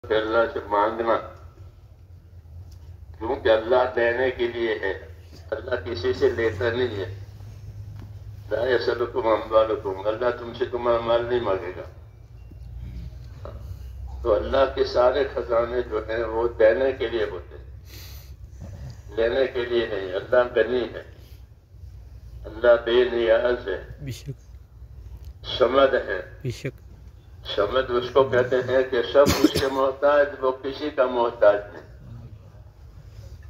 کہ اللہ سے مانگنا، کیونکہ اللہ دینے کے لیے ہے، اللہ کسی سے لیتا نہیں ہے۔ لا یسألکم اموالکم، اللہ تم سے تمہارا مال نہیں مانگے گا۔ تو اللہ کے سارے خزانے جو ہیں وہ دینے کے لیے ہوتے ہیں، لینے کے لیے نہیں۔ اللہ غنی ہے، اللہ بے نیاز ہے، صمد ہے۔ صمد اس کو کہتے ہیں کہ سب اس کے محتاج، وہ کسی کا محتاج نہیں،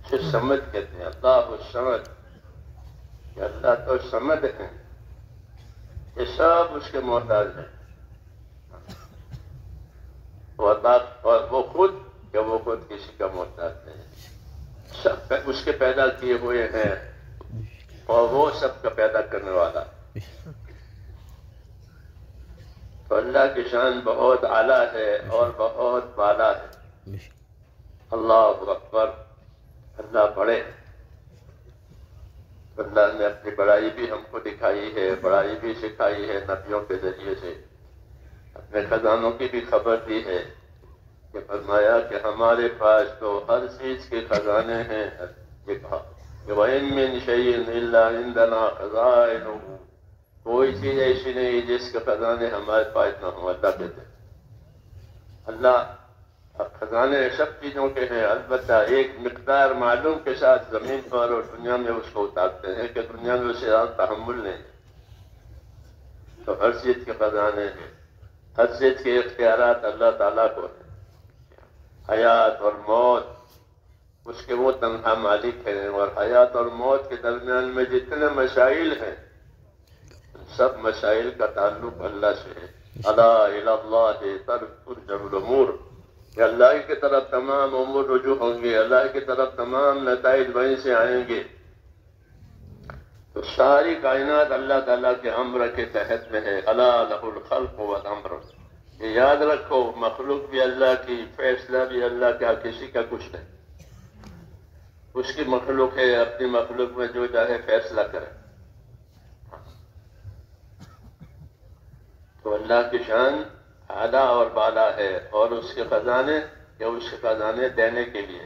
اسے صمد کہتے ہیں۔ اللہ الصمد، کہ اللہ تو صمد ہے، یہ سب اس کے محتاج ہیں۔ اور وہ خود، کہ وہ خود کسی کا محتاج نہیں، سب اس کے پیدا کیے ہوئے ہیں، اور وہ سب کا پیدا کرنے والا۔ تو اللہ کی شان بہت اعلیٰ ہے اور بہت بالا ہے۔ اللہ اکبر، اللہ بڑے۔ اللہ نے اپنی بڑائی بھی ہم کو دکھائی ہے، بڑائی بھی سکھائی ہے نبیوں کے ذریعے سے، اپنے خزانوں کی بھی خبر دی ہے، کہ فرمایا کہ ہمارے پاس تو ہر چیز کے خزانے ہیں۔ یہ کہا کہ وَإِن مِّن شَيْءٍ إِلَّا عِندَنَا خَزَائِنُهُ، کوئی چیز ایسی نہیں جس کے خزانے ہمارے پاس نہ ہوں۔ اللہ کہتے ہیں، اللہ خزانے سب چیزوں کے ہیں، البتہ ایک مقدار معلوم کے ساتھ زمین پر اور دنیا میں اس کو اتارتے ہیں، کہ دنیا میں اسے زیادہ تحمل نہیں۔ تو ہر چیز کے خزانے ہیں، ہر چیز کے اختیارات اللہ تعالیٰ کو ہیں۔ حیات اور موت اس کے وہ تنہا مالک ہیں، اور حیات اور موت کے درمیان میں جتنے مسائل ہیں، سب مسائل کا تعلق اللہ سے ہے۔ الا الی اللہ ترجع الامور، کہ اللہ کی طرف تمام امور رجوع ہوں گے، اللہ کی طرف تمام نتائج وہیں سے آئیں گے۔ تو ساری کائنات اللہ تعالیٰ کے امر کے تحت میں ہے۔ الا لہ الخلق والامر، یہ یاد رکھو، مخلوق بھی اللہ کی، فیصلہ بھی اللہ کا، کسی کا کچھ نہیں۔ اس کی مخلوق ہے، اپنی مخلوق میں جو چاہے فیصلہ کرے۔ تو اللہ کی شان اعلیٰ اور بالا ہے، اور اس کے خزانے، کہ اس کے خزانے دینے کے لیے